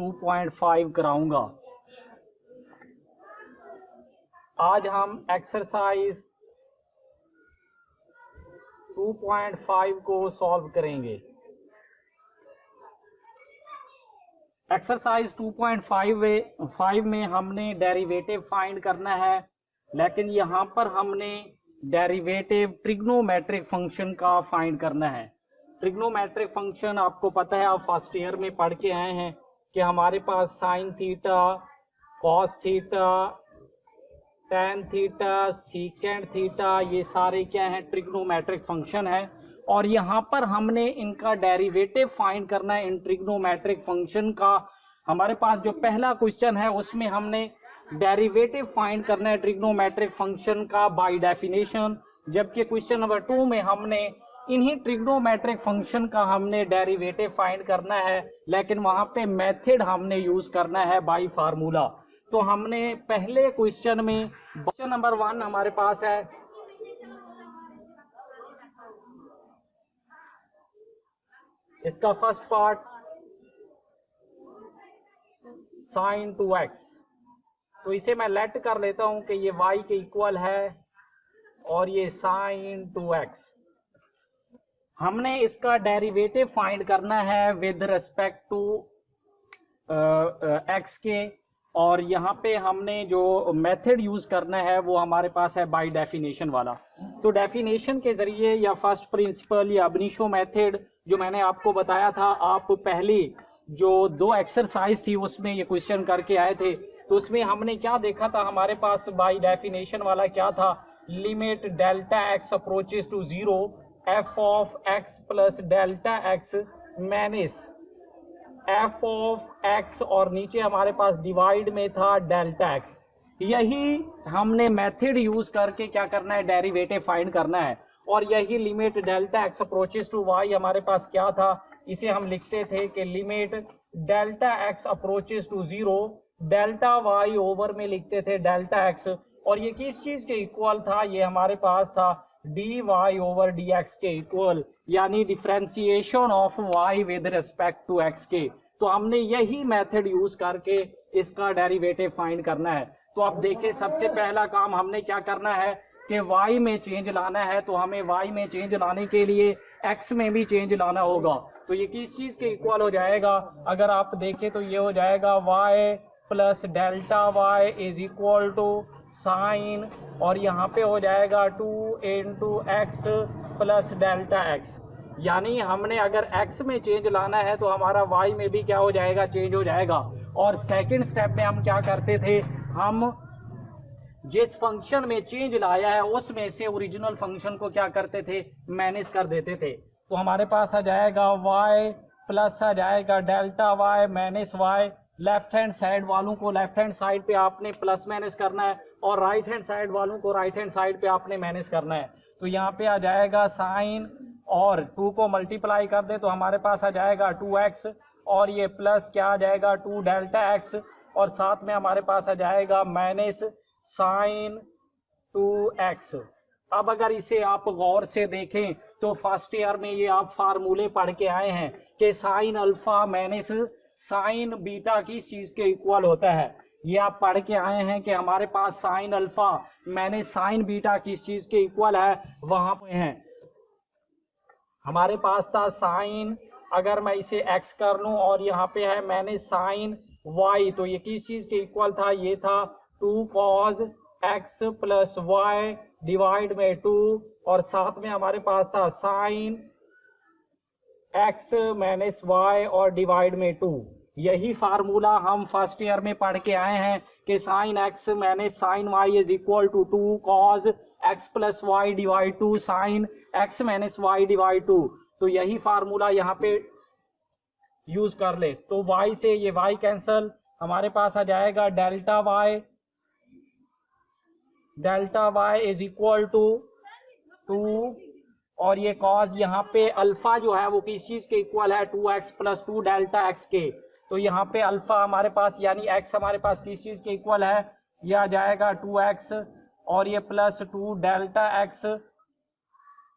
2.5 कराऊंगा। आज हम एक्सरसाइज 2.5 को सॉल्व करेंगे। एक्सरसाइज 2.5 में हमने डेरिवेटिव फाइंड करना है, लेकिन यहाँ पर हमने डेरिवेटिव ट्रिग्नोमेट्रिक फंक्शन का फाइंड करना है। ट्रिग्नोमेट्रिक फंक्शन आपको पता है, आप फर्स्ट ईयर में पढ़ के आए हैं कि हमारे पास sine theta, cos theta, tan theta, secant theta, ये सारे क्या हैं, ट्रिग्नोमेट्रिक फंक्शन है। और यहाँ पर हमने इनका डेरिवेटिव फाइंड करना है इन ट्रिग्नोमेट्रिक फंक्शन का। हमारे पास जो पहला क्वेश्चन है उसमें हमने डेरिवेटिव फाइंड करना है ट्रिग्नोमेट्रिक फंक्शन का बाय डेफिनेशन, जबकि क्वेश्चन नंबर 2 में हमने इन्हीं ट्रिग्नोमेट्रिक फंक्शन का हमने डेरिवेटिव फाइंड करना है, लेकिन वहां पे मेथड हमने यूज करना है बाय फार्मूला। तो हमने पहले क्वेश्चन में क्वेश्चन नंबर 1 हमारे पास है, इसका फर्स्ट पार्ट साइन 2x, तो इसे मैं लेट कर लेता हूं कि ये y के इक्वल है और ये साइन 2x। हमने इसका डेरिवेटिव फाइंड करना है विद रिस्पेक्ट टू x के, और यहाँ पे हमने जो मेथड यूज करना है वो हमारे पास है बाय डेफिनेशन वाला। तो डेफिनेशन के जरिए या फर्स्ट प्रिंसिपल या अब इनिशियो मेथड जो मैंने आपको बताया था, आप पहले जो 2 एक्सरसाइज थी उसमें ये क्वेश्चन करके आए थे, तो उसमें हमने क्या देखा था, हमारे पास बाय डेफिनेशन वाला क्या था, limit delta x approaches to 0 f of x plus delta x minus f of x, और नीचे हमारे पास डिवाइड में था डेल्टा एक्स। यही हमने मेथड यूज करके क्या करना है, डेरिवेटिव फाइंड करना है। और यही limit delta x approaches to y हमारे पास क्या था, इसे हम लिखते थे कि limit delta x approaches to 0 delta y over में लिखते थे डेल्टा एक्स, और ये किस चीज के इक्वल था, ये हमारे पास था d y over d x के इक्वल, यानी differentiation of y with respect to x के। तो हमने यही मेथड यूज करके इसका डेरिवेटिव फाइंड करना है। तो आप देखें, सबसे पहला काम हमने क्या करना है कि y में चेंज लाना है, तो हमें y में चेंज लाने के लिए x में भी चेंज लाना होगा। तो ये किस चीज के इक्वल हो जाएगा, अगर आप देखें तो ये हो जाएगा y plus delta y is equal to sine, और यहाँ पे हो जाएगा 2 into x plus delta x. यानी हमने अगर x में चेंज लाना है तो हमारा y में भी क्या हो जाएगा, चेंज हो जाएगा। और सेकंड स्टेप में हम क्या करते थे, हम जिस फंक्शन में चेंज लाया है उसमें से ओरिजिनल फंक्शन को क्या करते थे, माइनस कर देते थे। तो हमारे पास आ जाएगा y प्लस आ जाएगा delta y minus y। Left hand side वालों को लेफ्ट हैंड साइड पे आपने प्लस माइनस करना है, और राइट हैंड साइड वालों को राइट हैंड साइड पे आपने माइनस करना है। तो यहाँ पे आ जाएगा साइन, और 2 को मल्टीप्लाई कर दे तो हमारे पास आ जाएगा 2x, और ये प्लस क्या आ जाएगा 2 डेल्टा x, और साथ में हमारे पास आ जाएगा माइनस साइन 2x। अब अगर इसे आप गौर से देखें तो फर्स्ट ईयर में ये आप फार्मूले पढ़ के आए हैं कि sine alpha minus sine beta किस चीज के इक्वल होता है। ये आप पढ़ के आए हैं कि हमारे पास sine alpha minus sine beta किस चीज के इक्वल है, वहां पे है हमारे पास था साइन, अगर मैं इसे x कर लूं, और यहाँ पे है माइनस साइन y, तो ये किस चीज के इक्वल था, ये था 2 cos x plus y divide में 2, और साथ में हमारे पास था साइन x माइनस वाई और डिवाइड में 2। यही फार्मूला हम फर्स्ट ईयर में पढ़ के आए हैं कि sine x minus sine y is equal to 2 cos x plus y divide 2 sine x minus y divide 2। तो यही फार्मूला यहाँ पे यूज कर ले। तो y से ये y कैंसल, हमारे पास आ जाएगा delta y is equal to 2, और ये कॉज यहाँ पे अल्फा जो है वो किस चीज के इक्वल है, 2x प्लस 2 डेल्टा x के। तो यहाँ पे अल्फा हमारे पास यानी x हमारे पास किस चीज के इक्वल है, यह आ जाएगा 2x, और ये प्लस 2 डेल्टा x,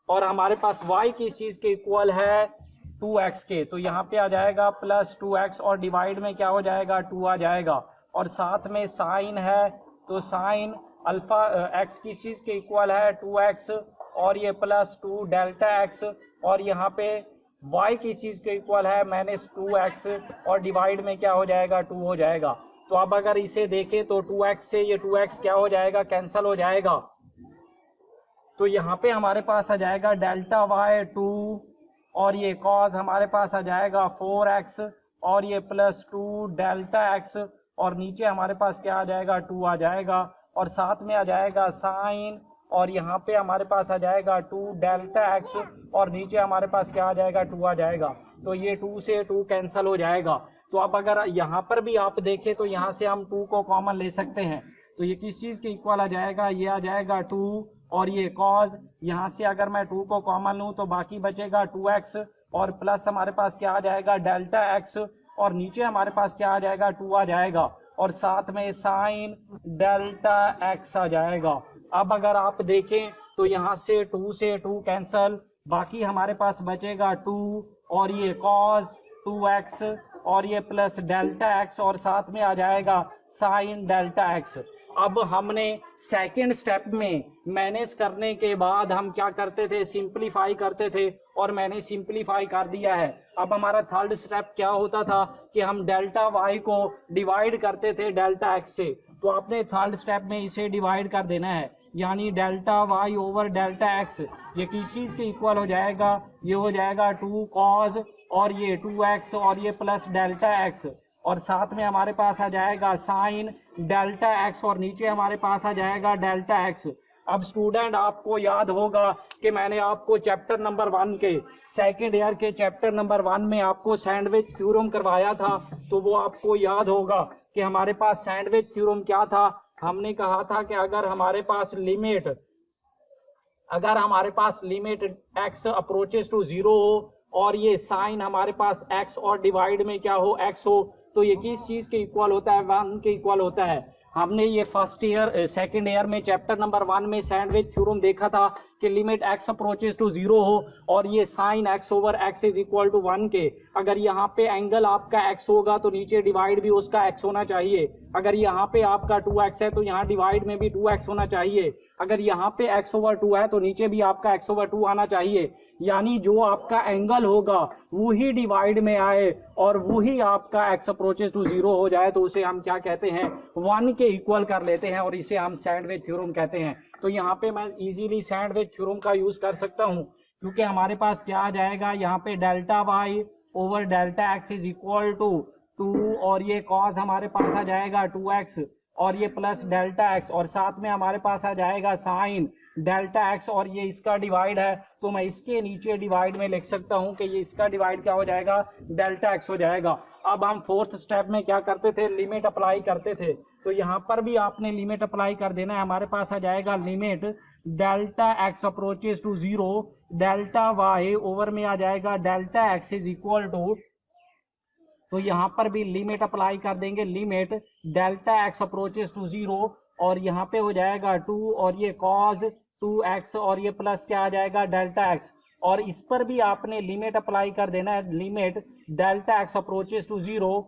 और हमारे पास y किस चीज के इक्वल है, 2x के, तो यहाँ पे आ जाएगा प्लस 2x और डिवाइड में क्या हो जाएगा 2 आ जाएगा, और साथ में साइन है तो साइन अल्फा x किस चीज़ के इक्वल है 2x, और ये प्लस 2 डेल्टा x, और यहाँ पे y किस चीज़ के इक्वल है -2x, और डिवाइड में क्या हो जाएगा 2 हो जाएगा। तो अब अगर इसे देखें तो 2x से ये 2x क्या हो जाएगा कैंसिल हो जाएगा, तो यहाँ पे हमारे पास आ जाएगा डेल्टा वाई 2, और ये कॉस हमारे पास आ जाएगा 4x, और ये प्लस 2 डेल्टा x, और नीचे हमारे पास क्या आ जाएगा 2 आ जाएगा, और साथ में आ जाएगा साइन, और यहाँ पे हमारे पास आ जाएगा 2 डेल्टा x, और नीचे हमारे पास क्या आ जाएगा 2 आ जाएगा। तो ये 2 से 2 कैंसिल हो जाएगा। तो अब अगर यहाँ पर भी आप देखें तो यहाँ से हम 2 को कॉमन ले सकते हैं, तो ये किस चीज़ के इक्वल आ जाएगा, ये आ जाएगा 2, और ये कॉस यहाँ से अगर मैं 2 को कॉमन लूँ तो बाकी बचेगा 2x, और प्लस हमारे पास क्या आ जाएगा डेल्टा x, और नीचे हमारे पास क्या आ जाएगा 2 आ जाएगा, और साथ में साइन डेल्टा x आ जाएगा। अब अगर आप देखें तो यहाँ से 2 से 2 कैंसल, बाकी हमारे पास बचेगा 2, और ये कॉस 2x, और ये प्लस डेल्टा x, और साथ में आ जाएगा साइन डेल्टा x। अब हमने सेकेंड स्टेप में मैनेज करने के बाद हम क्या करते थे, सिंपलीफाई करते थे, और मैंने सिंपलीफाई कर दिया है। अब हमारा थर्ड स्टेप क्या होता था कि हम डेल्टा वाई को डिवाइड करते थे डेल्टा एक्स से, तो आपने थर्ड स्टेप में इसे डिवाइड कर देना है, यानी delta y over delta x, ये किस चीज़ के इक्वल हो जाएगा, ये हो जाएगा 2 कॉस, और ये 2x, और ये प्लस डेल्टा एक्स, और साथ में हमारे पास आ जाएगा साइन डेल्टा एक्स, और नीचे हमारे पास आ जाएगा डेल्टा एक्स। अब स्टूडेंट आपको याद होगा कि मैंने आपको चैप्टर नंबर 1 के सेकेंड ईयर के चैप्टर नंबर 1 में आपको सैंडविच थ्योरम करवाया था, तो वो आपको याद होगा कि हमारे पास सैंडविच थ्योरम क्या था। हमने कहा था कि अगर हमारे पास लिमिट x अप्रोचेस टू 0 हो, और ये साइन हमारे पास x और डिवाइड में क्या हो x हो, तो ये किस चीज़ के इक्वल होता है 1 के इक्वल होता है। हमने ये सेकेंड ईयर में चैप्टर नंबर 1 में सैंडविच थ्योरम देखा था कि लिमिट x अप्रोचेस टू 0 हो, और ये sine x over x is equal to 1 के, अगर यहाँ पे एंगल आपका x होगा तो नीचे डिवाइड भी उसका x होना चाहिए, अगर यहाँ पे आपका 2x है तो यहाँ डिवाइड में भी 2x होना चाहिए, अगर यहाँ पे x ओवर 2 है तो नीचे भी आपका x ओवर 2 आना चाहिए, यानी जो आपका एंगल होगा वही डिवाइड में आए और वही आपका x अप्रोचेस टू 0 हो जाए, तो उसे हम क्या कहते हैं 1 के इक्वल कर लेते हैं, और इसे हम सैंडविच थ्योरम कहते हैं। तो यहाँ पे मैं इजीली सैंडविच थ्योरम का यूज कर सकता हूँ, क्योंकि हमारे पास क्या आ जाएगा यहाँ पे delta y over delta x is equal to 2, और ये कॉस हमारे पास आ जाएगा 2x, और ये प्लस डेल्टा एक्स, और साथ में हमारे पास आ जाएगा साइन डेल्टा एक्स, और ये इसका डिवाइड है, तो मैं इसके नीचे डिवाइड में लिख सकता हूँ कि ये इसका डिवाइड क्या हो जाएगा डेल्टा एक्स हो जाएगा। अब हम फोर्थ स्टेप में क्या करते थे, लिमिट अप्लाई करते थे, तो यहाँ पर भी आपने लिमिट अप्लाई कर देना है। हमारे पास आ जाएगा limit delta x approaches to 0, delta y over में आ जाएगा delta x is equal to, तो यहाँ पर भी लिमिट अप्लाई कर देंगे, limit delta x approaches to 0, और यहाँ पे हो जाएगा 2, और ये कॉस 2x, और ये प्लस क्या आ जाएगा डेल्टा एक्स, और इस पर भी आपने लिमिट अप्लाई कर देना है, limit delta x approaches to 0,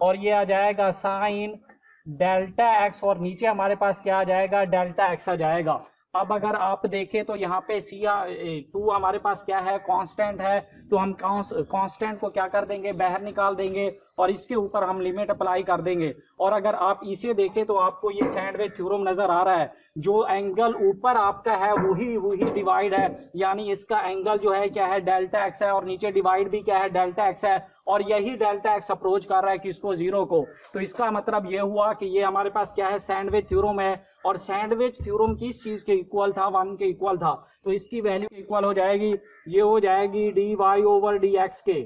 और ये आ जाएगा साइन डेल्टा एक्स, और नीचे हमारे पास क्या आ जाएगा डेल्टा एक्स आ जाएगा। अब अगर आप देखें तो यहाँ पे C2 हमारे पास क्या है कांस्टेंट है, तो हम कांस्टेंट को क्या कर देंगे बाहर निकाल देंगे, और इसके ऊपर हम लिमिट अप्लाई कर देंगे। और अगर आप इसे देखें तो आपको ये सैंडविच थ्योरम नजर आ रहा है, जो एंगल ऊपर आपका है वही डिवाइड है, यानी इसका एंगल जो है क्या है डेल्टा एक्स है, और नीचे डिवाइड भी क्या है डेल्टा एक्स है, और यही डेल्टा एक्स अप्रोच कर रहा है किसको 0 को। तो इसका मतलब ये हुआ कि ये हमारे पास क्या है सैंडविच थ्योरम है, और सैंडविच थ्योरम किस चीज के इक्वल था 1 के इक्वल था, तो इसकी वैल्यू इक्वल हो जाएगी, ये हो जाएगी d y over d x के,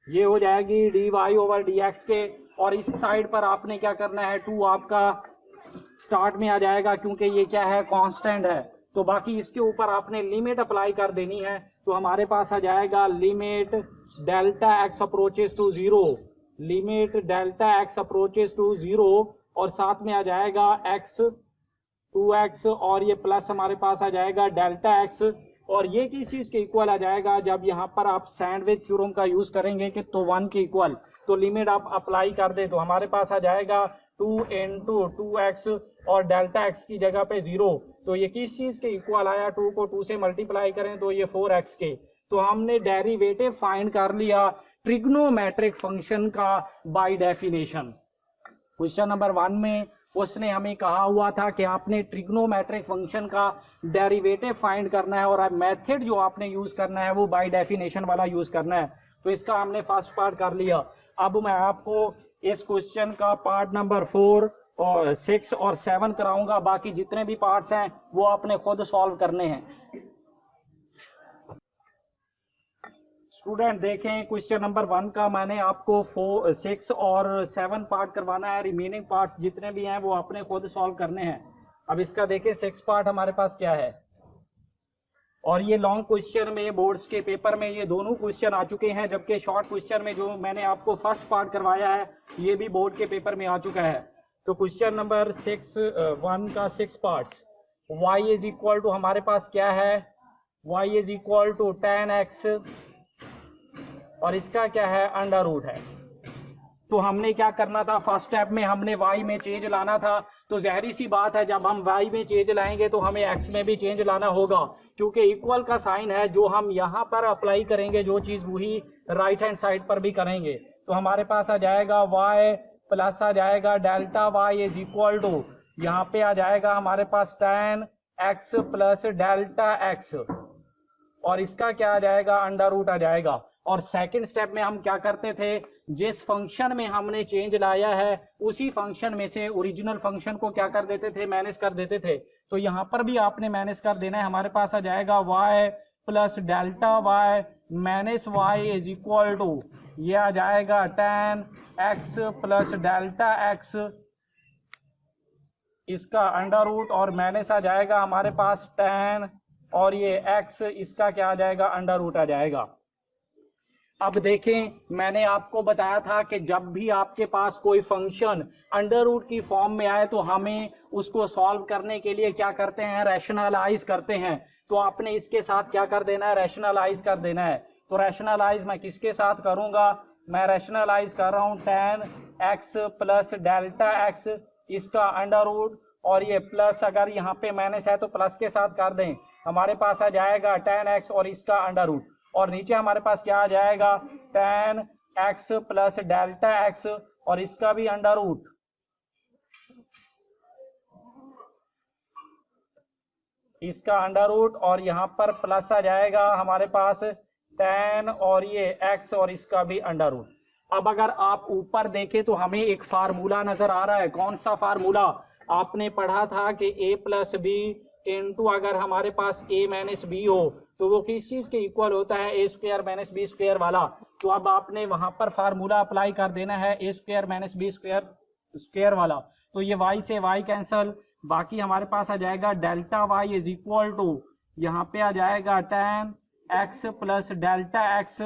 ये हो जाएगी d y over d x के, और इस साइड पर आपने क्या करना है 2 आपका स्टार्ट में आ जाएगा, क्योंकि ये क्या है कांस्टेंट है, तो बाकी इसके ऊपर आपने लिमिट अप्लाई कर देनी है। तो हमारे पास आ जाएगा limit delta x approaches to 0, limit delta x approaches to 0, और साथ में आ जाएगा x 2x, और ये प्लस हमारे पास आ जाएगा डेल्टा x, और ये किस चीज के इक्वल आ जाएगा, जब यहाँ पर आप सैंडविच थ्योरम का यूज करेंगे कि तो 1 के इक्वल, तो लिमिट आप अप्लाई कर दे तो हमारे पास आ जाएगा 2 into 2x और डेल्टा x की जगह पे 0, तो ये किस चीज के इक्वल आया, 2 को 2 से मल्टीप्लाई करें तो ये 4x के। तो हमने डेरिवेटिव फाइंड कर लिया ट्रिग्नोमेट्रिक फंक्शन का बाय डेफिनेशन। क्वेश्चन नंबर 1 में उसने हमें कहा हुआ था कि आपने ट्रिग्नोमेट्रिक फंक्शन का डेरिवेटिव फाइंड करना है और मेथड जो आपने यूज करना है वो बाय डेफिनेशन वाला यूज करना है। तो इसका हमने फर्स्ट पार्ट कर लिया। अब मैं आपको इस क्वेश्चन का पार्ट नंबर 4 और 6 और 7 कराऊंगा, बाकी जितने भी पार्ट्स हैं वो आपने खुद सॉल्व करने हैं। स्टूडेंट देखें, क्वेश्चन नंबर 1 का मैंने आपको 4, 6 और 7 पार्ट करवाना है, रिमेनिंग पार्ट जितने भी हैं वो आपने खुद सॉल्व करने हैं। अब इसका देखें 6 पार्ट हमारे पास क्या है, और ये लॉन्ग क्वेश्चन में बोर्ड्स के पेपर में ये दोनों क्वेश्चन आ चुके हैं, जबकि शॉर्ट क्वेश्चन में जो मैंने आपको फर्स्ट पार्ट करवाया है ये भी बोर्ड के पेपर में आ चुका है। तो क्वेश्चन नंबर 1 का 6 part, y is equal to हमारे पास क्या है, y is equal to 10x और इसका क्या है, अंडर रूट है। तो हमने क्या करना था, फर्स्ट स्टेप में हमने y में चेंज लाना था। तो जाहिर सी बात है जब हम y में चेंज लाएंगे तो हमें x में भी चेंज लाना होगा, क्योंकि इक्वल का साइन है, जो हम यहाँ पर अप्लाई करेंगे जो चीज वही राइट हैंड साइड पर भी करेंगे। तो हमारे पास आ जाएगा y प्लस आ जाएगा delta y is equal to, यहाँ पे आ जाएगा हमारे पास tan x plus delta x और इसका क्या आ जाएगा, अंडर रूट आ जाएगा। और सेकंड स्टेप में हम क्या करते थे, जिस फंक्शन में हमने चेंज लाया है उसी फंक्शन में से ओरिजिनल फंक्शन को क्या कर देते थे, मैनेज कर देते थे। तो यहाँ पर भी आपने मैनेज कर देना है। हमारे पास आ जाएगा y plus delta y minus y is equal to, ये आ जाएगा tan x plus delta x, इसका अंडर रूट और माइनस आ जाएगा हमारे पास tan और ये x, इसका क्या आ जाएगा, अंडर रूट आ जाएगा। अब देखें, मैंने आपको बताया था कि जब भी आपके पास कोई फंक्शन अंडर रूट की फॉर्म में आए तो हमें उसको सॉल्व करने के लिए क्या करते हैं, रैशनलाइज करते हैं। तो आपने इसके साथ क्या कर देना है, रैशनलाइज कर देना है। तो रैशनलाइज मैं किसके साथ करूंगा, मैं रैशनलाइज कर रहा हूं tan x plus delta x, इसका अंडर रूट और ये प्लस, अगर यहाँ पे माइनस है तो प्लस के साथ कर दें, हमारे पास आ जाएगा tan x और इसका अंडर रूट, और नीचे हमारे पास क्या आ जाएगा, tan x plus delta x और इसका भी अंडर रूट, इसका अंडर रूट और यहाँ पर प्लस आ जाएगा हमारे पास tan और ये x और इसका भी अंडर रूट। अब अगर आप ऊपर देखें तो हमें एक फार्मूला नजर आ रहा है। कौन सा फार्मूला, आपने पढ़ा था कि a प्लस बी इंटू अगर हमारे पास a माइनस बी हो तो वो किस चीज के इक्वल होता है, ए स्क्वायर माइनस बी स्क्वायर वाला। तो अब आपने वहां पर फार्मूला अप्लाई कर देना है ए स्क्वायर माइनस बी स्क्वायर वाला। तो ये y से y कैंसल, बाकी हमारे पास आ जाएगा delta y is equal to, यहाँ पे आ जाएगा tan x plus delta x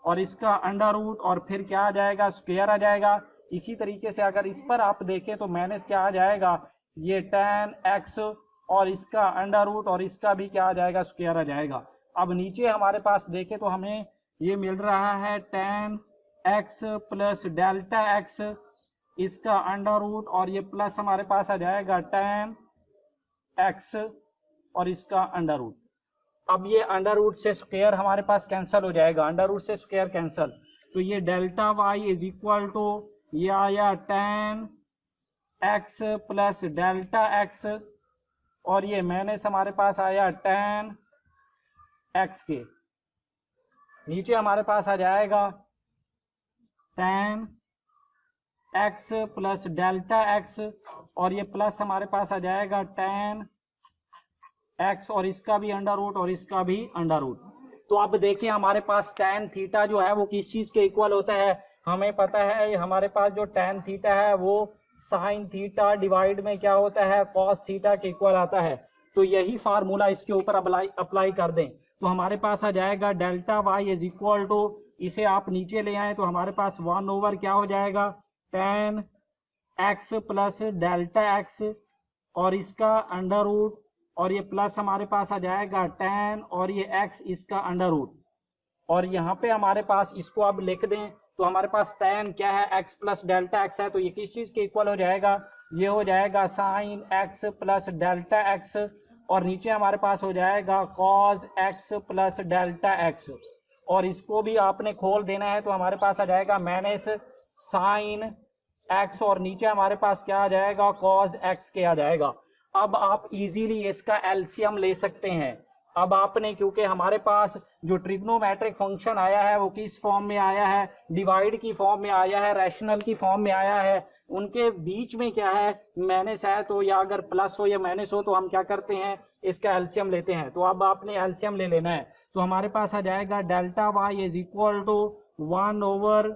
और इसका अंडर रूट और फिर क्या आ जाएगा, स्क्वायर आ जाएगा। इसी तरीके से अगर इस पर आप देखें तो माइनस क्या आ जाएगा, ये tan x और इसका अंडर रूट और इसका भी क्या आ जाएगा, स्क्वायर आ जाएगा। अब नीचे हमारे पास देखें तो हमें ये मिल रहा है tan x plus delta x, इसका अंडर रूट और ये प्लस हमारे पास आ जाएगा tan x और इसका अंडर रूट। अब ये अंडर रूट से स्क्वायर हमारे पास कैंसिल हो जाएगा, अंडर रूट से स्क्वायर कैंसिल। तो ये delta y is equal to, ये आया tan x plus delta x और ये माइनस हमारे पास आया tan x के, नीचे हमारे पास आ जाएगा tan x plus delta x और ये प्लस हमारे पास आ जाएगा tan x और इसका भी अंडर रूट और इसका भी अंडर रूट। तो अब देखिए हमारे पास tan थीटा जो है वो किस चीज के इक्वल होता है, हमें पता है हमारे पास जो tan थीटा है वो साइन थीटा डिवाइड में क्या होता है, कॉस थीटा के इक्वल आता है। तो यही फार्मूला इसके ऊपर अप्लाई कर दें तो हमारे पास आ जाएगा delta y is equal to, इसे आप नीचे ले आए तो हमारे पास 1 ओवर क्या हो जाएगा, tan x plus delta x और इसका अंडर रूट और ये प्लस हमारे पास आ जाएगा tan और ये x इसका अंडर रूट, और यहाँ पे हमारे पास इसको अब लिख दें तो हमारे पास tan क्या है, x प्लस डेल्टा x है, तो ये किस चीज़ के इक्वल हो जाएगा, ये हो जाएगा sine x plus delta x, और नीचे हमारे पास हो जाएगा cos x plus delta x, और इसको भी आपने खोल देना है तो हमारे पास आ जाएगा माइनस साइन x, और नीचे हमारे पास क्या आ जाएगा, cos x के आ जाएगा। अब आप इजीली इसका एलसीएम ले सकते हैं। अब आपने, क्योंकि हमारे पास जो ट्रिग्नोमेट्रिक फंक्शन आया है वो किस फॉर्म में आया है, डिवाइड की फॉर्म में आया है, रैशनल की फॉर्म में आया है, उनके बीच में क्या है, माइनस है, तो या अगर प्लस हो या माइनस हो तो हम क्या करते हैं, इसका एलसीएम लेते हैं। तो अब आपने एलसीएम ले लेना है, तो हमारे पास आ जाएगा delta y is equal to 1 over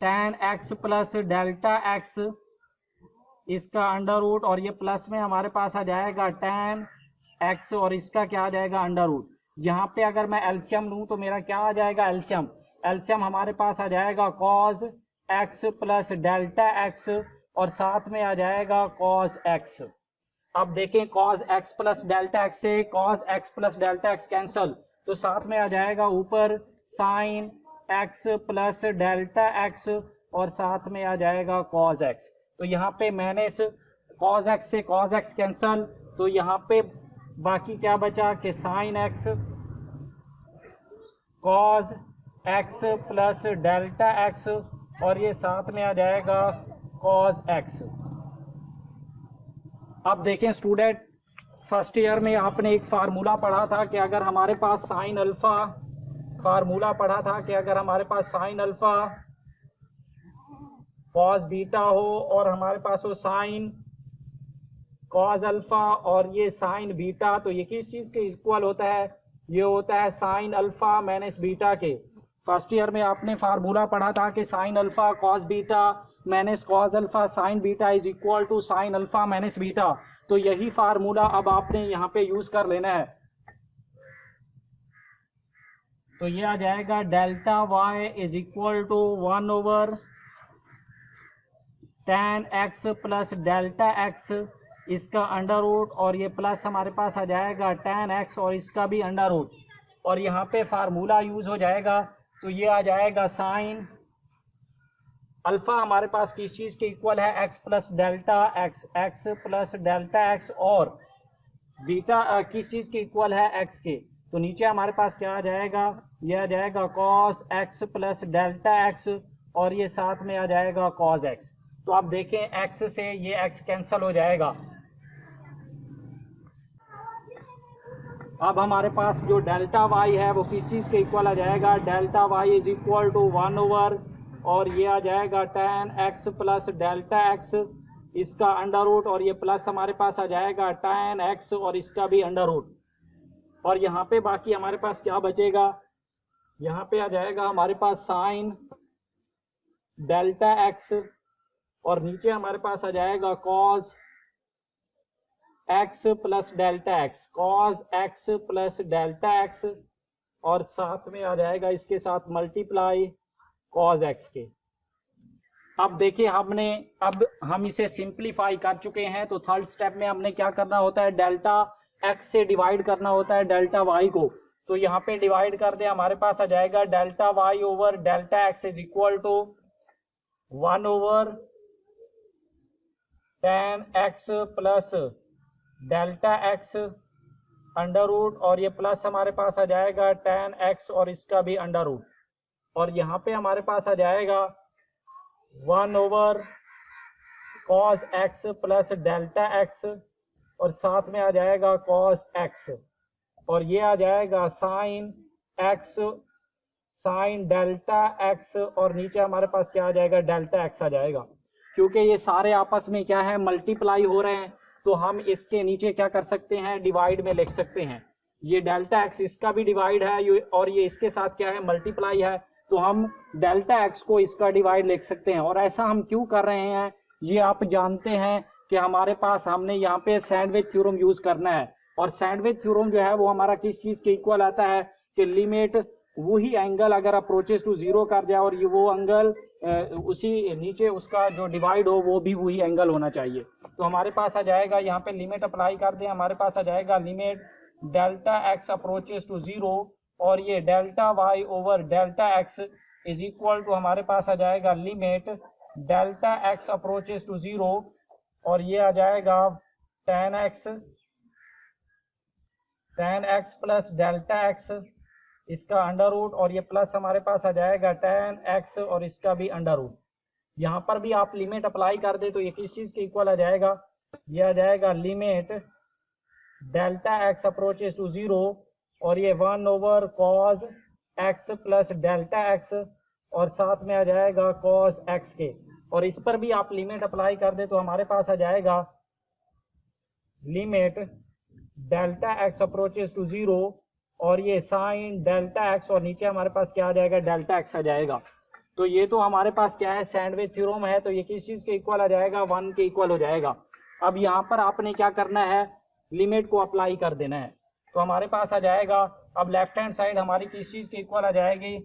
tan x plus delta x इसका अंडर रूट, और ये प्लस में हमारे पास आ जाएगा tan x और इसका क्या आ जाएगा, अंडर रूट। यहाँ पे अगर मैं एलसीएम लूँ तो मेरा क्या आ जाएगा, एलसीएम हमारे पास आ जाएगा cos x plus delta x और साथ में आ जाएगा cos x। अब देखें cos x plus delta x से cos x plus delta x cancel, तो साथ में आ जाएगा ऊपर sine x plus delta x और साथ में आ जाएगा cos x। तो यहाँ पे माइनस cos x से cos x कैंसल, तो यहाँ पे बाकी क्या बचा कि sine x cos x plus delta x और ये साथ में आ जाएगा cos x। अब देखें स्टूडेंट, फर्स्ट ईयर में आपने एक फार्मूला पढ़ा था कि अगर हमारे पास साइन अल्फा, फार्मूला पढ़ा था कि अगर हमारे पास साइन अल्फा कॉस बीटा हो और हमारे पास हो साइन कॉस अल्फा और ये साइन बीटा, तो ये किस चीज़ के इक्वल होता है, ये होता है साइन अल्फा माइनस बीटा के। फर्स्ट ईयर में आपने फार्मूला पढ़ा था कि sine alpha cos beta minus cos alpha sine beta is equal to sine alpha minus beta. तो यही फार्मूला अब आपने यहाँ पे यूज कर लेना है। तो ये आ जाएगा delta y is equal to 1 over tan x plus delta x इसका अंडर रूट, और ये प्लस हमारे पास आ जाएगा tan x और इसका भी अंडर रूट, और यहाँ पे फार्मूला यूज हो जाएगा। तो ये आ जाएगा साइन अल्फा हमारे पास किस चीज़ के इक्वल है, x plus delta x plus delta x, और बीटा किस चीज़ के इक्वल है, x के। तो नीचे हमारे पास क्या आ जाएगा, यह आ जाएगा cos x plus delta x और ये साथ में आ जाएगा cos x। तो आप देखें x से ये x कैंसिल हो जाएगा। अब हमारे पास जो डेल्टा y है वो किस चीज़ के इक्वल आ जाएगा, delta y is equal to 1 over और ये आ जाएगा tan x plus delta x इसका अंडर रूट, और ये प्लस हमारे पास आ जाएगा tan x और इसका भी अंडर रूट, और यहाँ पे बाकी हमारे पास क्या बचेगा, यहाँ पे आ जाएगा हमारे पास साइन डेल्टा x और नीचे हमारे पास आ जाएगा cos x plus delta x, cos x plus delta x, और साथ में आ जाएगा इसके साथ मल्टीप्लाई cos x के। अब देखिए अब हम इसे सिंप्लीफाई कर चुके हैं। तो थर्ड स्टेप में हमने क्या करना होता है, डेल्टा x से डिवाइड करना होता है डेल्टा y को। तो यहाँ पे डिवाइड कर दे, हमारे पास आ जाएगा delta y over delta x is equal to 1 over tan x plus delta x under root, और ये प्लस हमारे पास आ जाएगा tan x और इसका भी अंडर रूट, और यहाँ पे हमारे पास आ जाएगा 1 over cos x plus delta x और साथ में आ जाएगा cos x, और ये आ जाएगा sine x sine delta x, और नीचे हमारे पास क्या आ जाएगा, डेल्टा x आ जाएगा। क्योंकि ये सारे आपस में क्या है, मल्टीप्लाई हो रहे हैं, तो हम इसके नीचे क्या कर सकते हैं, डिवाइड में लिख सकते हैं। ये डेल्टा x इसका भी डिवाइड है और ये इसके साथ क्या है, मल्टीप्लाई है, तो हम डेल्टा x को इसका डिवाइड लिख सकते हैं। और ऐसा हम क्यों कर रहे हैं, ये आप जानते हैं कि हमारे पास हमने यहाँ पे सैंडविच थ्योरम यूज करना है, और सैंडविच थ्योरम जो है वो हमारा किस चीज़ के इक्वल आता है कि लिमिट वही एंगल अगर अप्रोचेस टू जीरो कर जाए और ये वो एंगल उसी नीचे उसका जो डिवाइड हो वो भी वही एंगल होना चाहिए। तो हमारे पास आ जाएगा, यहाँ पे लिमिट अप्लाई कर दें, हमारे पास आ जाएगा limit delta x approaches to 0 और ये delta y over delta x is equal to हमारे पास आ जाएगा limit delta x approaches to 0 और ये आ जाएगा tan x plus delta x इसका अंडर रूट और ये प्लस हमारे पास आ जाएगा tan x और इसका भी अंडर रूट। यहाँ पर भी आप लिमिट अप्लाई कर दे तो ये किस चीज़ के इक्वल आ जाएगा, ये आ जाएगा limit delta x approaches to 0 और ये 1 over cos x plus delta x और साथ में आ जाएगा कॉज एक्स के, और इस पर भी आप लिमिट अप्लाई कर दे तो हमारे पास आ जाएगा limit delta x approaches to 0 और ये साइन डेल्टा एक्स और नीचे हमारे पास क्या आ जाएगा, डेल्टा एक्स आ जाएगा। तो ये तो हमारे पास क्या है, सैंडविच थ्योरम है, तो ये किस चीज़ के इक्वल आ जाएगा, 1 के इक्वल हो जाएगा। अब यहाँ पर आपने क्या करना है, लिमिट को अप्लाई कर देना है। तो हमारे पास आ जाएगा, अब लेफ्ट हैंड साइड हमारी किस चीज़ के इक्वल आ जाएगी,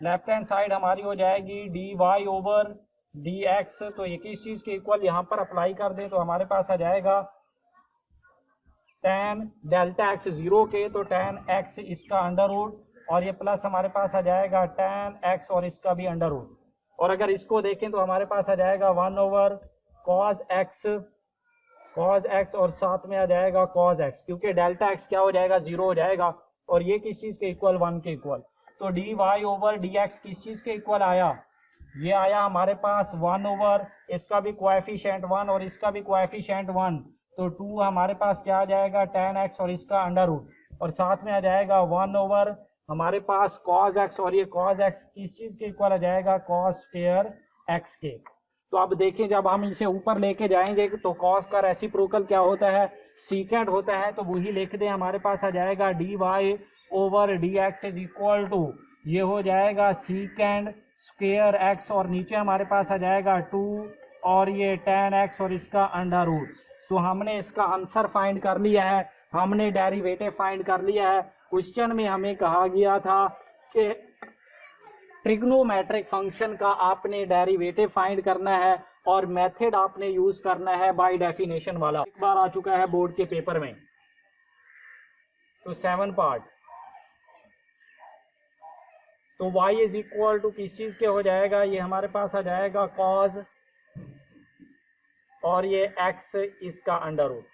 लेफ्ट हैंड साइड हमारी हो जाएगी d y over d x. तो ये किस चीज़ के इक्वल यहाँ पर अप्लाई कर दें तो हमारे पास आ जाएगा tan डेल्टा एक्स 0 के, तो tan x इसका अंडर रूट और ये प्लस हमारे पास आ जाएगा tan x और इसका भी अंडर रूट। और अगर इसको देखें तो हमारे पास आ जाएगा 1 ओवर cos x और साथ में आ जाएगा cos x, क्योंकि डेल्टा x क्या हो जाएगा, 0 हो जाएगा और ये किस चीज़ के इक्वल, 1 के इक्वल। तो d y over d x किस चीज़ के इक्वल आया, ये आया हमारे पास 1 ओवर इसका भी कोएफिशिएंट 1 और इसका भी कोएफिशिएंट 1, तो 2 हमारे पास क्या आ जाएगा tan x और इसका अंडर रूट और साथ में आ जाएगा 1 ओवर हमारे पास cos x और ये cos x किस चीज़ के इक्वल आ जाएगा, cos स्क्वायर x के। तो अब देखें जब हम इसे ऊपर लेके जाएंगे तो cos का रेसिप्रोकल क्या होता है, सीकेंड होता है, तो वही लिख दें, हमारे पास आ जाएगा d y over d x is equal to ये हो जाएगा सीकेंड स्क्वायर x और नीचे हमारे पास आ जाएगा 2 और ये tan x और इसका अंडर रूट। तो हमने इसका आंसर फाइंड कर लिया है, हमने डेरिवेटिव फाइंड कर लिया है। क्वेश्चन में हमें कहा गया था कि ट्रिग्नोमेट्रिक फंक्शन का आपने डेरिवेटिव फाइंड करना है और मेथड आपने यूज करना है बाय डेफिनेशन वाला। एक बार आ चुका है बोर्ड के पेपर में, तो 7 पार्ट। तो y इज इक्वल टू किस चीज के हो जाएगा, ये हमारे पास आ जाएगा cos और ये x इसका अंडर रूट।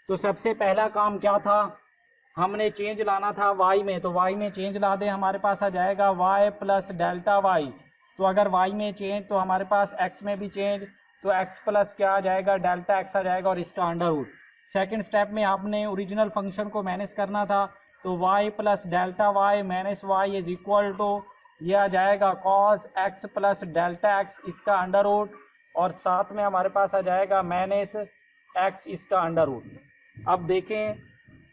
तो सबसे पहला काम क्या था, हमने चेंज लाना था y में, तो y में चेंज ला दें, हमारे पास आ जाएगा y प्लस डेल्टा y। तो अगर y में चेंज तो हमारे पास x में भी चेंज, तो x प्लस क्या आ जाएगा, डेल्टा x आ जाएगा और इसका अंडर रूट। सेकेंड स्टेप में आपने ओरिजिनल फंक्शन को मैनेज करना था, तो y plus delta y minus y is equal to ये आ जाएगा cos x plus delta x इसका अंडर रूट और साथ में हमारे पास आ जाएगा माइनस x इसका अंडर रूट। अब देखें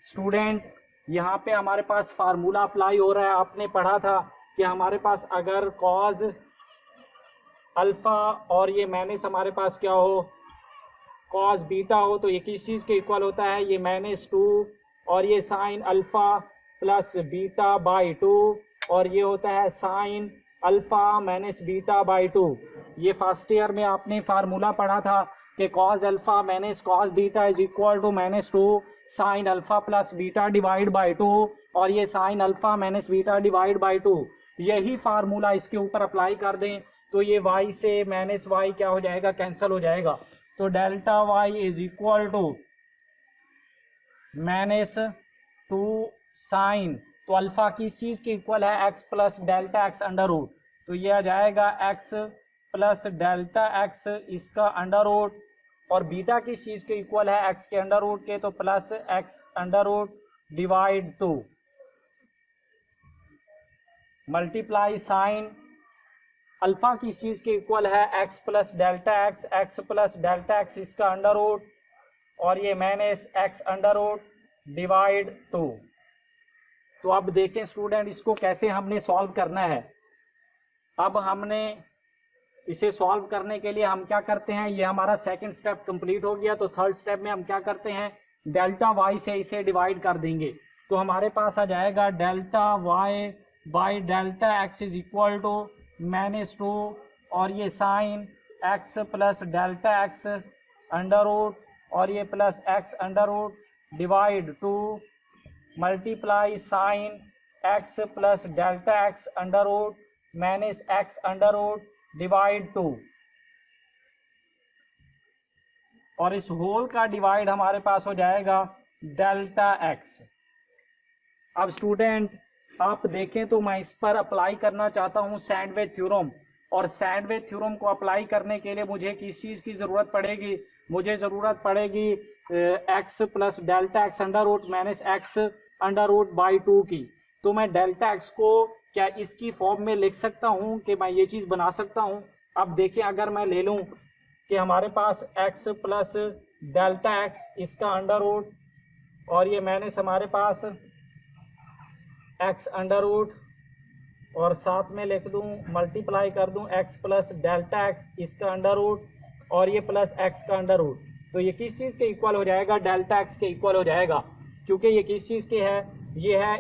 स्टूडेंट, यहाँ पे हमारे पास फार्मूला अप्लाई हो रहा है। आपने पढ़ा था कि हमारे पास अगर cos अल्फा और ये माइनस हमारे पास क्या हो, cos बीटा हो, तो ये किस चीज़ के इक्वल होता है, ये -2 और ये sine alpha plus beta by 2 और ये होता है sine alpha minus beta by 2। ये फर्स्ट ईयर में आपने फार्मूला पढ़ा था कि cos alpha minus cos beta is equal to -2 sine alpha plus beta divide by 2 और ये sine alpha minus beta divide by 2। यही फार्मूला इसके ऊपर अप्लाई कर दें तो ये y से माइनस y क्या हो जाएगा, कैंसिल हो जाएगा। तो delta y is equal to -2 sine, तो अल्फा किस चीज़ के इक्वल है, x plus delta x under root. तो ये आ जाएगा x प्लस डेल्टा x इसका अंडर रूट और बीटा किस चीज़ के इक्वल है, x के अंडर रूट के, तो plus x under root divide 2 multiply sine alpha किस चीज़ के इक्वल है, x plus delta x plus delta x इसका अंडर रूट और ये minus x under root divide 2। तो अब देखें स्टूडेंट, इसको कैसे हमने सॉल्व करना है। अब हमने इसे सॉल्व करने के लिए हम क्या करते हैं, ये हमारा सेकंड स्टेप कंप्लीट हो गया, तो थर्ड स्टेप में हम क्या करते हैं, डेल्टा y से इसे डिवाइड कर देंगे। तो हमारे पास आ जाएगा delta y by delta x is equal to -2 और ये sine x plus delta x under root और ये plus x under root divide 2 multiply sine x plus delta x under root minus x under root divide 2 और इस whole का divide हमारे पास हो जाएगा डेल्टा एक्स। अब स्टूडेंट आप देखें तो मैं इस पर अप्लाई करना चाहता हूँ सैंडविच थ्योरम, और सैंडविच थ्योरम को अप्लाई करने के लिए मुझे किस चीज़ की ज़रूरत पड़ेगी? मुझे ज़रूरत पड़ेगी x plus delta x under root minus x under root by 2 की। तो मैं डेल्टा एक्स को क्या इसकी फॉर्म में लिख सकता हूँ कि मैं ये चीज़ बना सकता हूँ? अब देखिए, अगर मैं ले लूँ कि हमारे पास एक्स प्लस डेल्टा एक्स इसका अंडर रूट और ये माइनस हमारे पास एक्स अंडर रूट और साथ में लिख दूं मल्टीप्लाई कर दूं एक्स प्लस डेल्टा एक्स इसका अंडर रूट और ये प्लस एक्स का अंडर रूट। तो ये किस चीज़ के इक्वल हो जाएगा? डेल्टा एक्स के इक्वल हो जाएगा, क्योंकि ये किस चीज़ के है? ये है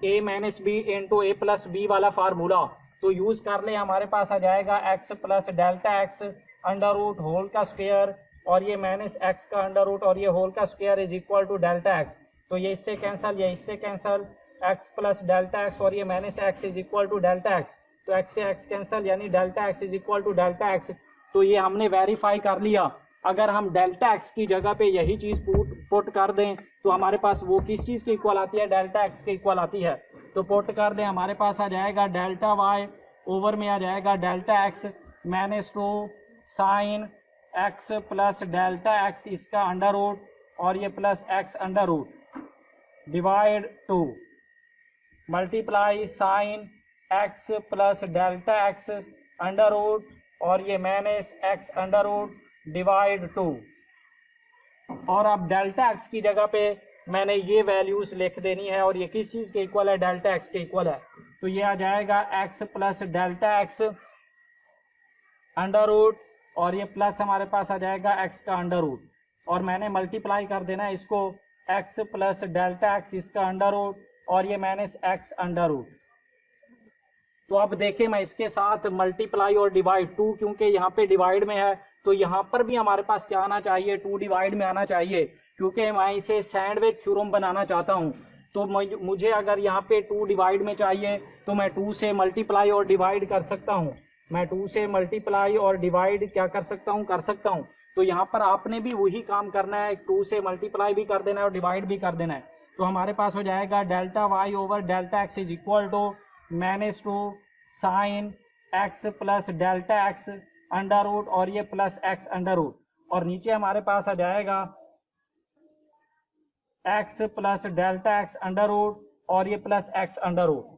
a minus b into a plus b वाला फार्मूला। तो यूज़ कर ले, हमारे पास आ जाएगा x plus delta x under root whole का स्क्वायर और ये माइनस एक्स का अंडर रूट और ये होल का square is equal to delta x. तो ये इससे कैंसिल, ये इससे cancel, x plus delta x और ये minus x is equal to delta x. तो एक्स से एक्स कैंसिल, यानी delta x is equal to delta x. तो ये हमने वेरीफाई कर लिया। अगर हम डेल्टा एक्स की जगह पे यही चीज़ पुट कर दें तो हमारे पास वो किस चीज़ के इक्वल आती है? डेल्टा एक्स के इक्वल आती है। तो पुट कर दें, हमारे पास आ जाएगा डेल्टा वाई ओवर में आ जाएगा delta x minus 2 sine x plus delta x इसका अंडर रूट और ये plus x under root divide 2 multiply sine x plus delta x under root और ये minus x under root divide 2। और अब डेल्टा एक्स की जगह पे मैंने ये वैल्यूज लिख देनी है और ये किस चीज़ के इक्वल है? डेल्टा एक्स के इक्वल है। तो ये आ जाएगा x plus delta x under root और ये प्लस हमारे पास आ जाएगा एक्स का अंडर रूट और मैंने मल्टीप्लाई कर देना है इसको एक्स प्लस डेल्टा एक्स इसका अंडर रूट और ये माइनस एक्स अंडर रूट। तो अब देखें, मैं इसके साथ मल्टीप्लाई और डिवाइड 2, क्योंकि यहाँ पे डिवाइड में है तो यहाँ पर भी हमारे पास क्या आना चाहिए? 2 डिवाइड में आना चाहिए, क्योंकि मैं इसे सैंडविच थ्योरम बनाना चाहता हूँ। तो मुझे अगर यहाँ पे 2 डिवाइड में चाहिए तो मैं 2 से मल्टीप्लाई और डिवाइड कर सकता हूँ। मैं 2 से मल्टीप्लाई और डिवाइड क्या कर सकता हूँ? कर सकता हूँ। तो यहाँ पर आपने भी वही काम करना है, 2 से मल्टीप्लाई भी कर देना है और डिवाइड भी कर देना है। तो हमारे पास हो जाएगा delta y over delta x is equal to minus 2 sine x plus delta x under root और ये प्लस एक्स अंडर रूट और नीचे हमारे पास आ जाएगा x plus delta x under root और ये प्लस एक्स अंडर रूट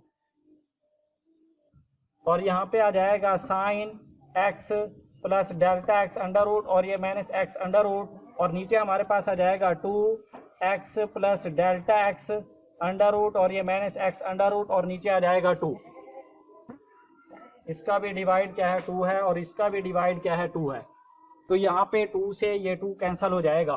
और यहाँ पे आ जाएगा sine x plus delta x under root और ये माइनस एक्स अंडर रूट और नीचे हमारे पास आ जाएगा 2 x plus delta x under root और ये माइनस एक्स अंडर रूट और नीचे आ जाएगा 2। इसका भी डिवाइड क्या है? 2 है और इसका भी डिवाइड क्या है? 2 है। तो यहाँ पे 2 से ये 2 कैंसिल हो जाएगा।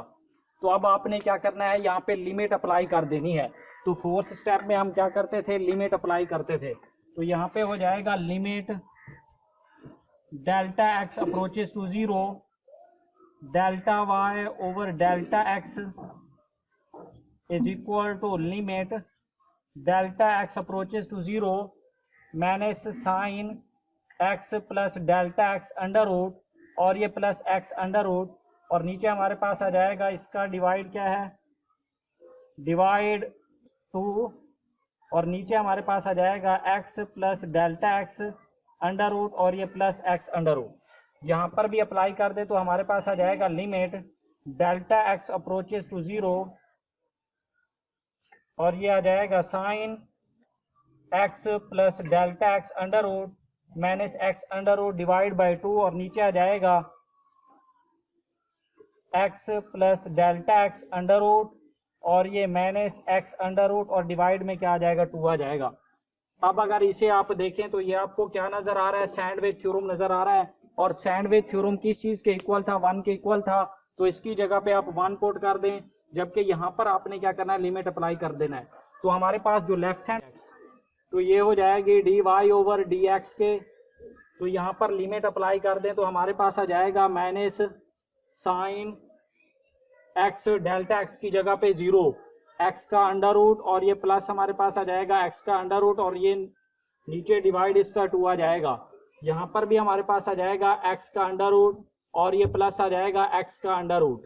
तो अब आपने क्या करना है? यहाँ पे लिमिट अप्लाई कर देनी है। तो 4th स्टेप में हम क्या करते थे? लिमिट अप्लाई करते थे। तो यहाँ पे हो जाएगा limit delta x approaches to 0 delta y over delta x is equal to limit delta x approaches to 0 minus sine x plus delta x under root और ये प्लस एक्स अंडर रूट और नीचे हमारे पास आ जाएगा इसका डिवाइड क्या है? डिवाइड 2 और नीचे हमारे पास आ जाएगा x plus delta x under root और ये प्लस एक्स अंडर रूट। यहाँ पर भी अप्लाई कर दे तो हमारे पास आ जाएगा limit delta x approaches to 0 और ये आ जाएगा sine x plus delta x under root minus x under root divide by 2 और नीचे आ जाएगा x plus delta x under root और ये माइनस एक्स अंडर रूट और डिवाइड में क्या आ जाएगा? 2 आ जाएगा। अब अगर इसे आप देखें तो ये आपको क्या नजर आ रहा है? सैंडविच थ्योरम नजर आ रहा है। और सैंडविच थ्योरम किस चीज के इक्वल था? 1 के इक्वल था। तो इसकी जगह पे आप 1 पुट कर दें, जबकि यहाँ पर आपने क्या करना है? लिमिट अप्लाई कर देना है। तो हमारे पास जो लेफ्ट हैंड तो ये हो जाएगी dy ओवर dx के तो यहाँ पर लिमिट अप्लाई कर दें तो हमारे पास आ जाएगा minus sine x, delta x की जगह पे 0, एक्स का अंडर रूट और ये प्लस हमारे पास आ जाएगा एक्स का अंडर रूट और ये नीचे डिवाइड इसका 2 आ जाएगा। यहाँ पर भी हमारे पास आ जाएगा एक्स का अंडर रूट और ये प्लस आ जाएगा एक्स का अंडर रूट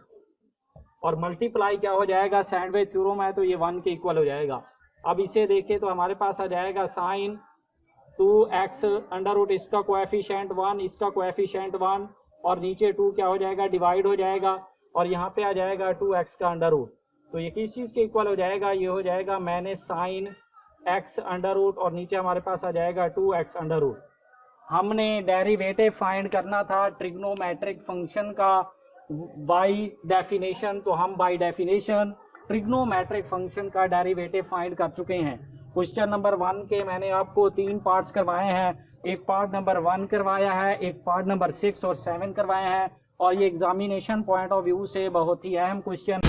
और मल्टीप्लाई क्या हो जाएगा, सैंडविच थ्योरम है तो ये 1 के इक्वल हो जाएगा। अब इसे देखें तो हमारे पास आ जाएगा साइन 2x अंडर रूट, इसका कोएफिशिएंट 1, इसका कोएफिशिएंट 1 और नीचे 2 क्या हो जाएगा, डिवाइड हो जाएगा और यहाँ पे आ जाएगा 2x का अंडर रूट। तो ये किस चीज़ के इक्वल हो जाएगा, ये हो जाएगा minus sine x under root और नीचे हमारे पास आ जाएगा 2x अंडर रूट। हमने डेरिवेटिव फाइंड करना था ट्रिग्नोमेट्रिक फंक्शन का बाय डेफिनेशन, तो हम बाय डेफिनेशन ट्रिग्नोमेट्रिक फंक्शन का डेरिवेटिव फाइंड कर चुके हैं। क्वेश्चन नंबर 1 के मैंने आपको 3 पार्ट्स करवाए हैं, एक पार्ट नंबर 1 करवाया है, एक पार्ट नंबर 6 और 7 करवाए हैं और ये एग्जामिनेशन पॉइंट ऑफ व्यू से बहुत ही अहम क्वेश्चन